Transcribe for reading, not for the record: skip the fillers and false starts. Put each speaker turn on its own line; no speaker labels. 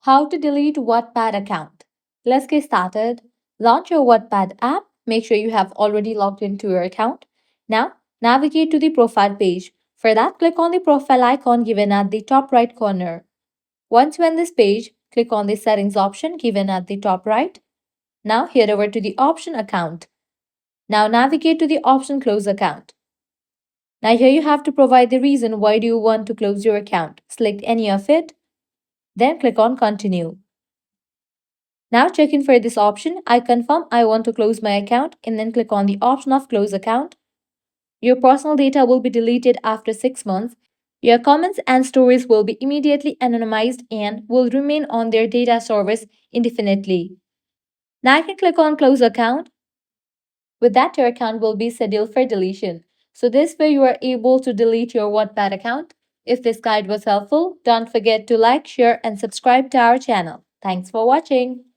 How to delete Wattpad account. Let's get started. Launch your Wattpad app. Make sure you have already logged into your account. Now, navigate to the profile page. For that, click on the profile icon given at the top right corner. Once you're on this page, click on the settings option given at the top right. Now, head over to the option account. Now, navigate to the option close account. Now, here you have to provide the reason why do you want to close your account. Select any of it. Then click on continue. Now check in for this option. I confirm I want to close my account and then click on the option of close account. Your personal data will be deleted after 6 months. Your comments and stories will be immediately anonymized and will remain on their data service indefinitely. Now I can click on close account. With that, your account will be scheduled for deletion. So this way you are able to delete your Wattpad account. If this guide was helpful, don't forget to like, share and subscribe to our channel. Thanks for watching.